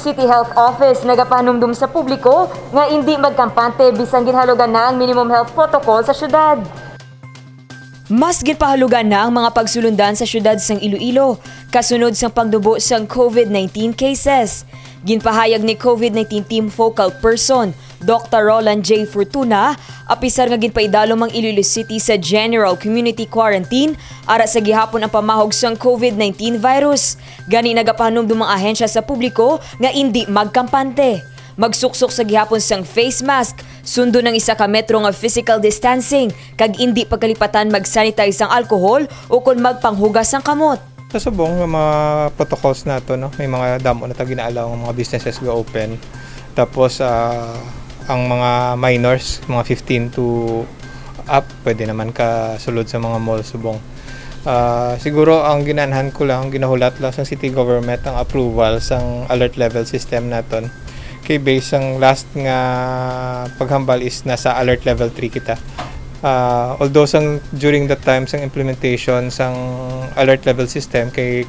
City Health Office nagapanumdum sa publiko nga hindi magkampante bisan ginhalugan na ang minimum health protocol sa syudad. Mas ginpahalugan na ang mga pagsulundan sa syudad sang Iloilo kasunod sang pagdubo sang COVID-19 cases. Ginpahayag ni COVID-19 Team Focal Person Dr. Roland J. Fortuna, apisar nga ginpaidalo mang Iloilo City sa General Community Quarantine ara sa gihapon ang pamahog sang COVID-19 virus. Gani nagapahanumdum ang ahensya sa publiko nga hindi magkampante. Magsuksok sa gihapon sang face mask, sundo ng 1 ka metro nga physical distancing, kag hindi pagkalipatan mag-sanitize ang alcohol o kung magpanghugas ang kamot. Sa subong mga protocols nato, no, may mga damo na ginaalaw ang mga businesses go open. Tapos ang mga minors, mga 15 to up, pwede naman kasulod sa mga mall subong. Siguro ang ginanhan ko lang, ginahulat lang sa city government ang approval sang alert level system naton. Kay base ang last nga paghambal is nasa alert level 3 kita. Although during that time sang implementation sang alert level system kay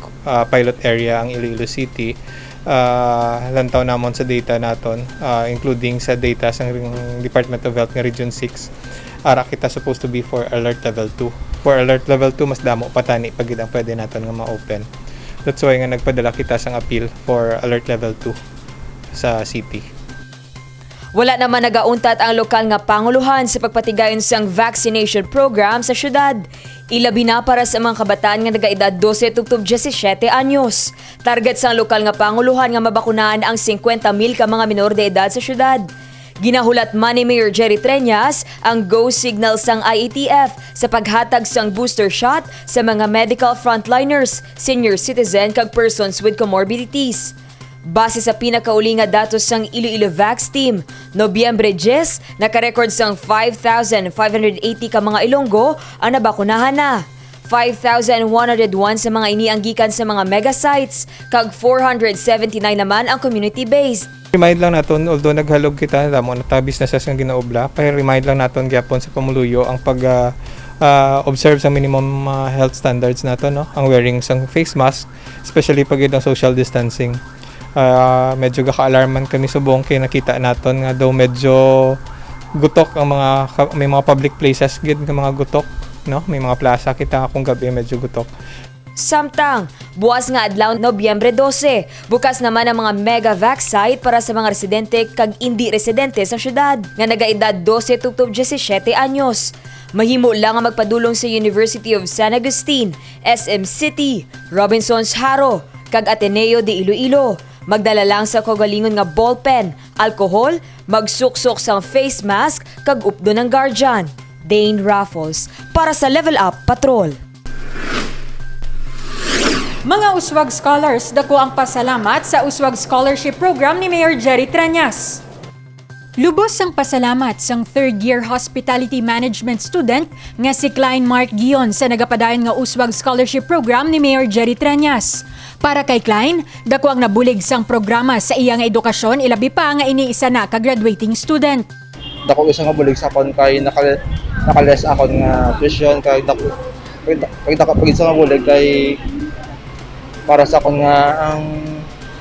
pilot area ang Iloilo City, lantaw namon sa data naton, including sa data sa Department of Health ng Region 6, ara kita supposed to be for alert level 2. For alert level 2 mas damo patani pag ang pwede naton nga ma-open. That's why nga nagpadala kita sang appeal for alert level 2 sa city. Wala naman nagauntat ang lokal nga panguluhan sa pagpatigayon sang vaccination program sa syudad. Ilabi na para sa mga kabataan nga nagaedad 12 tubtob 17 anyos. Target sang lokal nga panguluhan nga mabakunaan ang 50,000 ka mga minor de edad sa syudad. Ginahulat man ni Mayor Jerry Treñas ang go signal sang IATF sa paghatag sang booster shot sa mga medical frontliners, senior citizen kag persons with comorbidities. Base sa pinakauli nga datos sang Iloilo Vax Team, Nobyembre 10, nakarecord sang 5,580 ka mga Ilonggo ang nabakunahan na. 5,101 sa mga ini ang gikan sa mga mega sites, kag 479 naman ang community-based. Remind lang naton, although naghalog kita, damo na tabis na sa ginaobla, pero remind lang naton gyapon sa pamuluyo ang pag observe sa minimum health standards naton, no? Ang wearing sang face mask, especially pag ang social distancing. Medyo ka-alarman kami subong kay nakita naton nga daw medyo gutok ang may mga public places gid nga mga gutok, no, may mga plaza kita kung gabi medyo gutok. Samtang buwas nga adlaw Nobyembre 12, bukas naman ang mga mega vax site para sa mga residente kag hindi residente sa syudad nga nagaedad 12 tubtob 17 anyos. Mahimo lang ang magpadulong sa University of San Agustin, SM City, Robinson's Haro kag Ateneo de Iloilo. Magdala lang sa kagalingon nga ballpen, alcohol, magsuksok sang face mask, kag updo ng guardian. Dane Raffles, para sa Level Up Patrol. Mga Uswag Scholars, dako ang pasalamat sa Uswag Scholarship Program ni Mayor Jerry Treñas. Lubos ang pasalamat sang third-year hospitality management student nga si Klein Mark Gion sa nagapadayon nga Uswag Scholarship Program ni Mayor Jerry Treñas. Para kay Klein, dako ang nabulig sang programa sa iyang edukasyon, ilabi pa nga iniisa na ka-graduating student. Dako isang nabulig sa akon kay nakales akon nga tuition kay dako isang nabulig kay para sa akon nga ang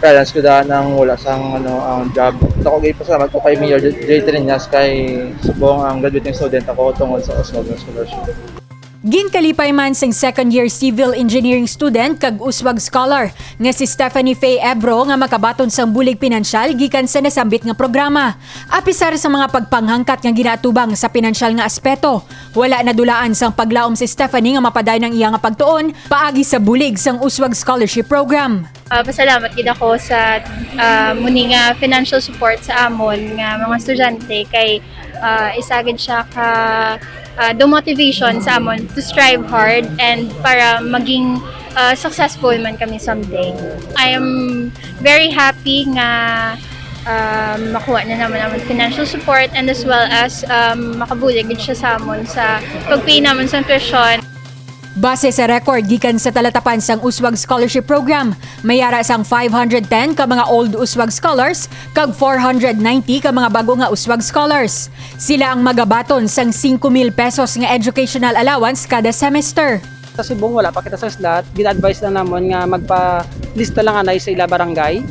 parents ko da nang wala sang ang job. Dako gay pasalamat ko kay Mayor J. Treñas kay subong ang graduating student ako tungod sa Uswag Scholarship. Ginkalipay man sang second-year civil engineering student kag Uswag scholar nga si Stephanie Faye Ebro nga makabaton sang bulig pinansyal gikan sa nasambit nga programa. Apisar sa mga pagpanghangkat nga ginatubang sa pinansyal nga aspeto, wala nadulaan sang paglaom si Stephanie nga mapaday ng iya nga pagtuon paagi sa bulig sang Uswag Scholarship Program. Pasalamat gid ako sa muni nga financial support sa amon nga mga estudyante kay isa gid siya ka do motivation sa amon to strive hard and para maging successful man kami someday. I am very happy nga makuha na naman naman financial support and as well as makabulig gid siya sa amon sa pagpay naman sa tuition. Base sa record gikan sa talatapan sang Uswag Scholarship Program, mayara sang 510 ka mga old Uswag scholars kag 490 ka mga bago nga Uswag scholars. Sila ang magabaton sang 5,000 pesos nga educational allowance kada semester. Sa Subong wala pa kita sa slot, gina-advise na namon nga magpa-lista lang anay sa ila barangay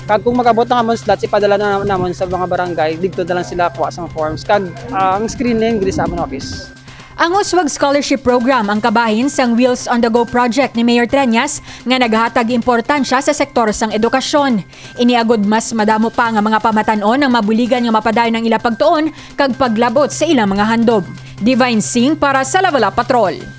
Kag kung magabot na amon slots, ipadala na namon sa mga barangay, dito na lang sila kuha sa mga forms. Kag ang screening diri sa amon office. Ang Uswag Scholarship Program ang kabahin sang Wheels on the Go project ni Mayor Treñas nga naghatag importansya sa sektor sang edukasyon. Iniagod mas madamo pa nga mga pamatanon ang mabuligan nga mapadayon ng ila pagtuon kag paglabot sa ilang mga handom. Divine Singh para sa Lavala Patrol.